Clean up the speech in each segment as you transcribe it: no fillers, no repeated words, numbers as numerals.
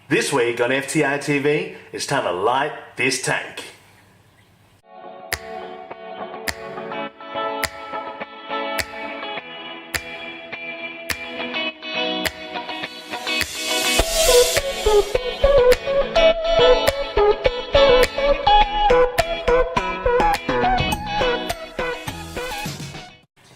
This week on FTRTV, it's time to light this tank.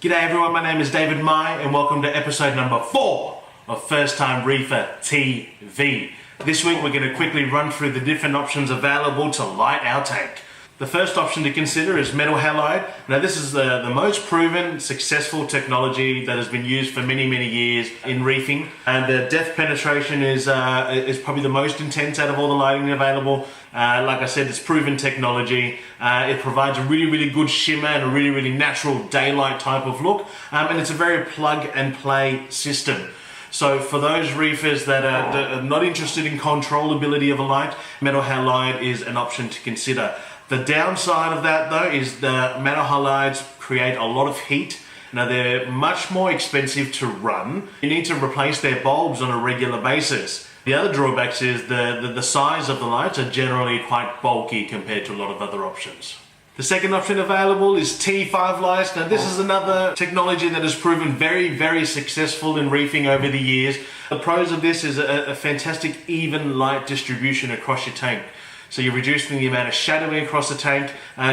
G'day everyone, my name is David Mai and welcome to episode number 4 of First Time Reefer TV. This week we're going to quickly run through the different options available to light our tank. The first option to consider is metal halide. Now this is the most proven, successful technology that has been used for many years in reefing. And the depth penetration is probably the most intense out of all the lighting available. Like I said, it's proven technology. It provides a really good shimmer and a really natural daylight type of look. And it's a very plug and play system. So for those reefers that are not interested in controllability of a light, metal halide is an option to consider. The downside of that though is the metal halides create a lot of heat. Now they're much more expensive to run. You need to replace their bulbs on a regular basis. The other drawbacks is the size of the lights are generally quite bulky compared to a lot of other options. The second option available is T5 lights. Now this is another technology that has proven very successful in reefing over the years. The pros of this is a fantastic even light distribution across your tank. So you're reducing the amount of shadowing across the tank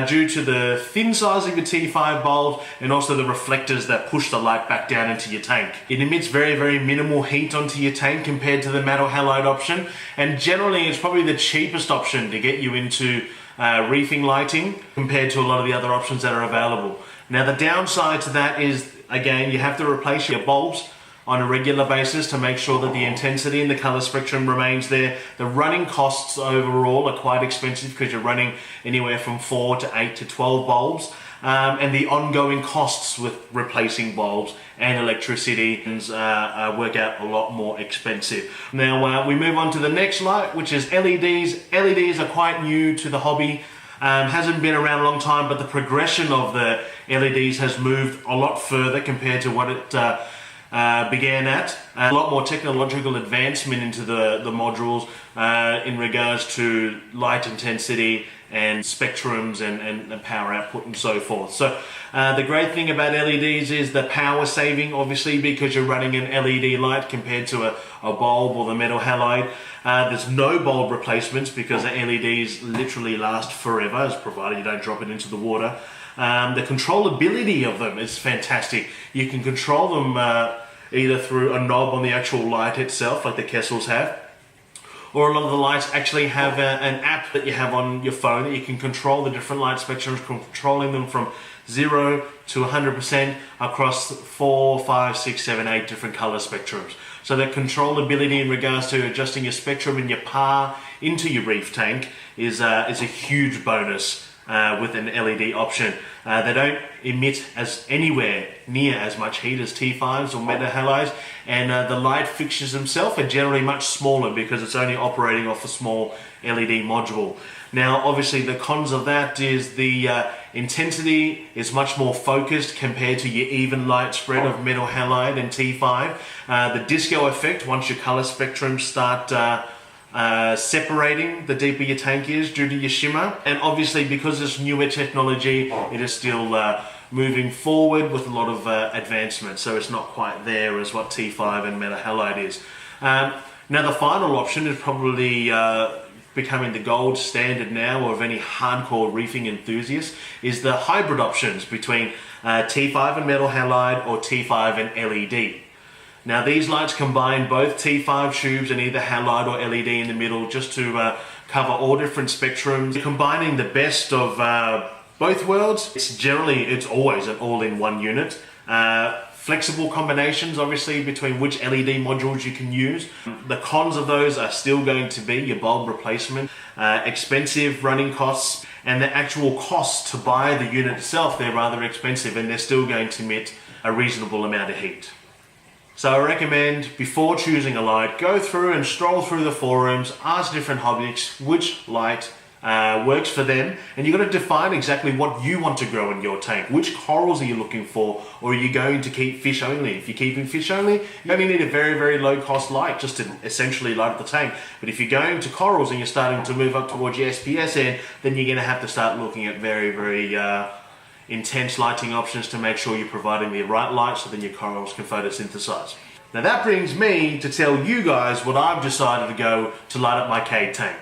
due to the thin size of your T5 bulb and also the reflectors that push the light back down into your tank. It emits very minimal heat onto your tank compared to the metal halide option, and generally it's probably the cheapest option to get you into reefing lighting compared to a lot of the other options that are available. Now the downside to that is, again, you have to replace your bulbs on a regular basis to make sure that the intensity and the color spectrum remains there. The running costs overall are quite expensive because you're running anywhere from 4 to 8 to 12 bulbs. And the ongoing costs with replacing bulbs and electricity work out a lot more expensive. Now we move on to the next light, which is LEDs. LEDs are quite new to the hobby. Hasn't been around a long time, but the progression of the LEDs has moved a lot further compared to what it began at. A lot more technological advancement into the modules in regards to light intensity and spectrums and power output and so forth. So the great thing about LEDs is the power saving, obviously, because you're running an LED light compared to a bulb or the metal halide. There's no bulb replacements because the LEDs literally last forever, as provided you don't drop it into the water. The controllability of them is fantastic. You can control them either through a knob on the actual light itself, like the Kessels have, or a lot of the lights actually have an app that you have on your phone that you can control the different light spectrums, controlling them from 0 to 100% across 4, 5, 6, 7, 8 different color spectrums. So the controllability in regards to adjusting your spectrum and your PAR into your reef tank is a huge bonus with an LED option. They don't emit anywhere near as much heat as T5s or metal halides, and the light fixtures themselves are generally much smaller because it's only operating off a small LED module. Now obviously the cons of that is the intensity is much more focused compared to your even light spread of metal halide and T5. The disco effect, once your color spectrums start separating the deeper your tank is due to your shimmer, and obviously because it's newer technology, it is still moving forward with a lot of advancement, so it's not quite there as what T5 and metal halide is. Now the final option is probably becoming the gold standard now of any hardcore reefing enthusiast, is the hybrid options between T5 and metal halide or T5 and LED. Now these lights combine both T5 tubes and either halide or LED in the middle just to cover all different spectrums, combining the best of both worlds. It's always an all-in-one unit. Flexible combinations obviously between which LED modules you can use. The cons of those are still going to be your bulb replacement, expensive running costs, and the actual cost to buy the unit itself. They're rather expensive and they're still going to emit a reasonable amount of heat. So I recommend, before choosing a light, go through and stroll through the forums, ask different hobbyists which light works for them, and you've got to define exactly what you want to grow in your tank. Which corals are you looking for, or are you going to keep fish only? If you're keeping fish only, you only need a very, very low cost light just to essentially light up the tank. But if you're going to corals and you're starting to move up towards your SPS end, then you're going to have to start looking at very, very intense lighting options to make sure you're providing the right light so then your corals can photosynthesize. Now that brings me to tell you guys what I've decided to go to light up my Cade tank.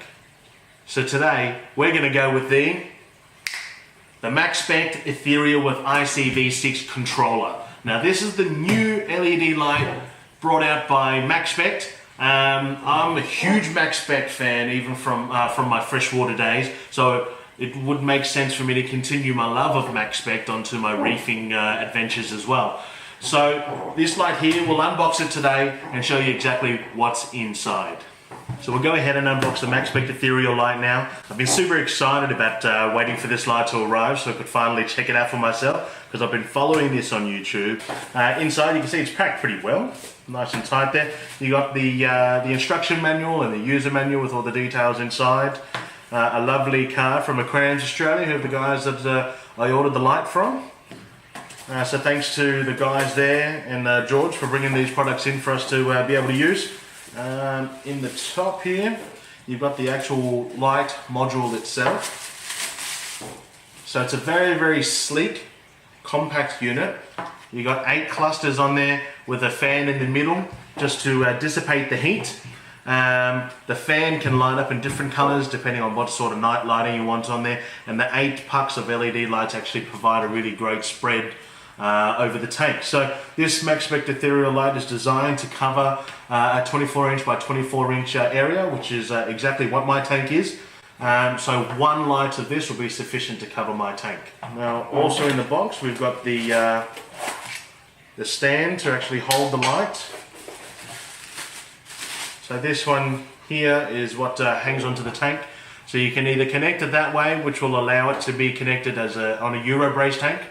So today we're going to go with the MaxSpect Ethereal with ICV6 controller. Now this is the new LED light brought out by MaxSpect. I'm a huge MaxSpect fan, even from my freshwater days, so it would make sense for me to continue my love of MaxSpect onto my reefing adventures as well. So this light here, we'll unbox it today and show you exactly what's inside. So we'll go ahead and unbox the MaxSpect Ethereal light now. I've been super excited about waiting for this light to arrive so I could finally check it out for myself, because I've been following this on YouTube. Inside you can see it's packed pretty well, nice and tight there. You got the instruction manual and the user manual with all the details inside. A lovely card from Aquariums Australia, who are the guys that I ordered the light from. So thanks to the guys there and George for bringing these products in for us to be able to use. In the top here, you've got the actual light module itself. So it's a very, very sleek, compact unit. You've got 8 clusters on there with a fan in the middle just to dissipate the heat. The fan can light up in different colors depending on what sort of night lighting you want on there, and the 8 pucks of LED lights actually provide a really great spread over the tank. So this MaxSpect Ethereal light is designed to cover a 24-inch by 24-inch area, which is exactly what my tank is. So one light of this will be sufficient to cover my tank. Now also in the box we've got the stand to actually hold the light. So this one here is what hangs onto the tank. So you can either connect it that way, which will allow it to be connected as on a Euro brace tank,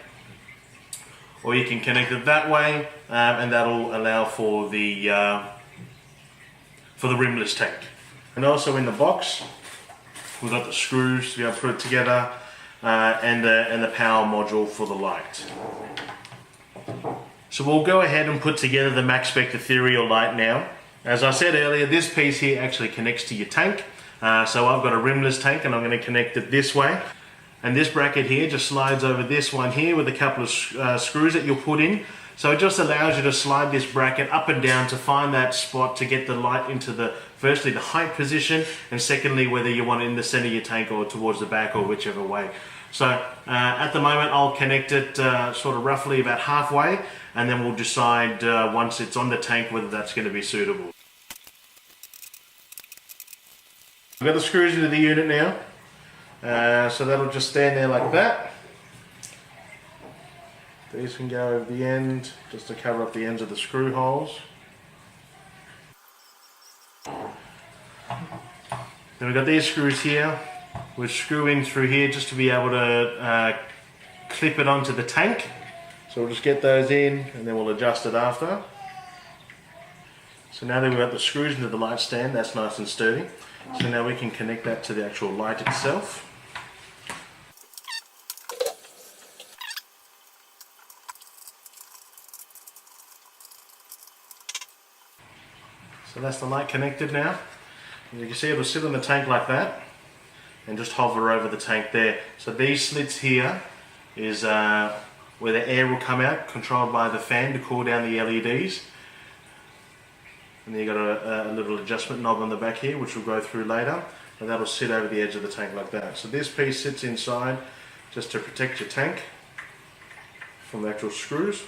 or you can connect it that way, and that'll allow for the rimless tank. And also in the box, we've got the screws to be able to put it together, and the power module for the light. So we'll go ahead and put together the MaxSpect Ethereal light now. As I said earlier, this piece here actually connects to your tank. So I've got a rimless tank and I'm going to connect it this way. And this bracket here just slides over this one here with a couple of screws that you'll put in. So it just allows you to slide this bracket up and down to find that spot to get the light into firstly the height position, and secondly whether you want it in the center of your tank or towards the back or whichever way. So at the moment I'll connect it sort of roughly about halfway, and then we'll decide once it's on the tank whether that's going to be suitable. I've got the screws into the unit now, so that'll just stand there like that. These can go over the end just to cover up the ends of the screw holes. Then we've got these screws here, which screw in through here just to be able to clip it onto the tank. So we'll just get those in and then we'll adjust it after. So now that we've got the screws into the light stand, that's nice and sturdy. So now we can connect that to the actual light itself. So that's the light connected now. As you can see, it'll sit on the tank like that and just hover over the tank there. So these slits here is where the air will come out, controlled by the fan to cool down the LEDs. And then you've got a little adjustment knob on the back here, which we'll go through later, and that'll sit over the edge of the tank like that. So this piece sits inside just to protect your tank from the actual screws.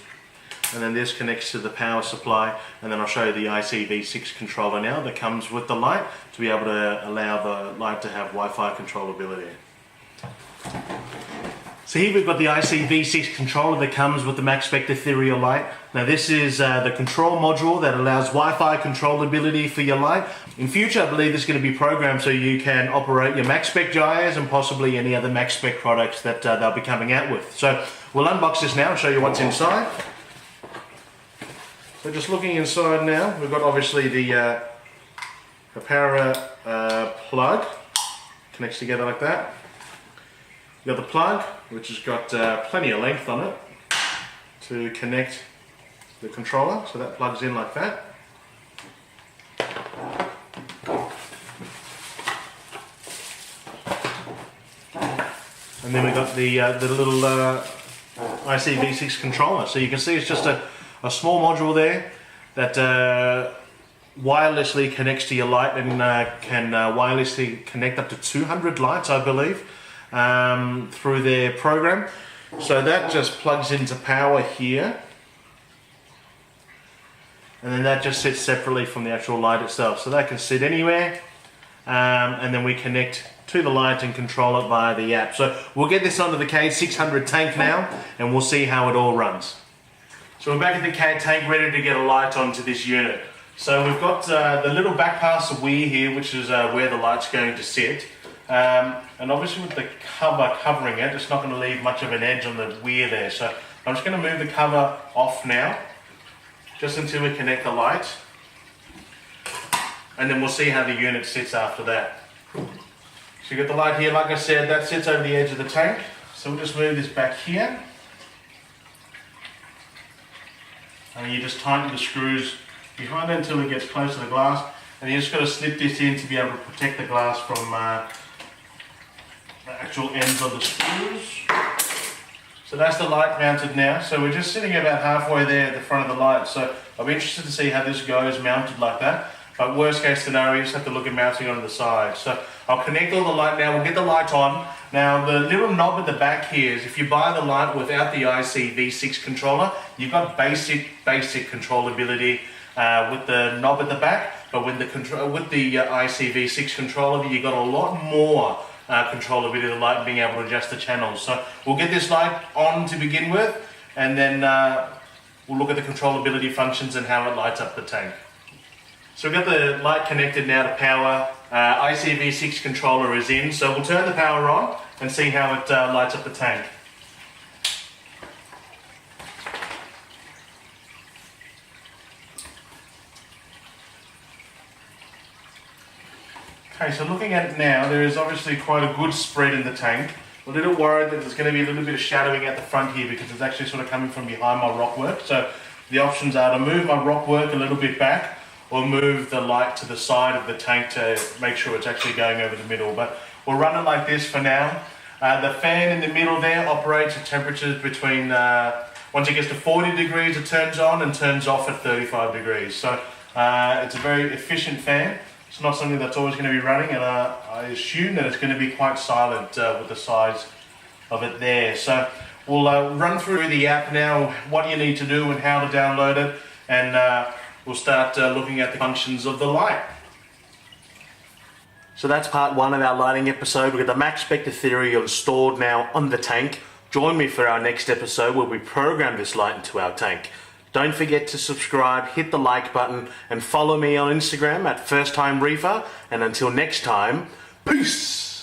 And then this connects to the power supply, and then I'll show you the ICV6 controller now that comes with the light to be able to allow the light to have Wi-Fi controllability. So here we've got the ICV6 controller that comes with the MaxSpect Ethereal light. Now this is the control module that allows Wi-Fi controllability for your light. In future I believe this is going to be programmed so you can operate your MaxSpect gyres and possibly any other MaxSpect products that they'll be coming out with. So we'll unbox this now and show you what's inside. So just looking inside now, we've got obviously the power plug connects together like that. You got the plug, which has got plenty of length on it to connect the controller, so that plugs in like that. And then we got the little ICV6 controller. So you can see it's just a small module there that wirelessly connects to your light and can wirelessly connect up to 200 lights, I believe, through their program. So that just plugs into power here, and then that just sits separately from the actual light itself. So that can sit anywhere, and then we connect to the light and control it via the app. So we'll get this onto the K600 tank now, and we'll see how it all runs. So we're back at the K tank, ready to get a light onto this unit. So we've got the little back pass of weir here, which is where the light's going to sit. And obviously with the cover covering it, it's not going to leave much of an edge on the weir there. So I'm just going to move the cover off now, just until we connect the light. And then we'll see how the unit sits after that. So you've got the light here, like I said, that sits over the edge of the tank. So we'll just move this back here. And you just tighten the screws behind it until it gets close to the glass. And you just got to slip this in to be able to protect the glass from the actual ends of the screws. So that's the light mounted now. So we're just sitting about halfway there at the front of the light. So I'll be interested to see how this goes mounted like that. But worst case scenario, you just have to look at mounting on the side. So I'll connect all the light now, we'll get the light on. Now the little knob at the back here is if you buy the light without the ICV6 controller, you've got basic controllability with the knob at the back. But with the ICV6 controller, you've got a lot more controllability of the light and being able to adjust the channels. So we'll get this light on to begin with, and then we'll look at the controllability functions and how it lights up the tank. So we've got the light connected now to power. ICV6 controller is in, so we'll turn the power on and see how it lights up the tank. Okay, so looking at it now, there is obviously quite a good spread in the tank. I'm a little worried that there's going to be a little bit of shadowing at the front here because it's actually sort of coming from behind my rock work. So the options are to move my rock work a little bit back, or move the light to the side of the tank to make sure it's actually going over the middle. But we'll run it like this for now. The fan in the middle there operates at temperatures between, once it gets to 40 degrees it turns on and turns off at 35 degrees. So it's a very efficient fan. It's not something that's always going to be running, and I assume that it's going to be quite silent with the size of it there. So we'll run through the app now, what you need to do and how to download it, and we'll start looking at the functions of the light. So that's part one of our lighting episode. We've got the max spectre theory installed now on the tank. Join me for our next episode where we program this light into our tank. Don't forget to subscribe, hit the like button, and follow me on Instagram at FirstTimeReefer. And until next time, peace!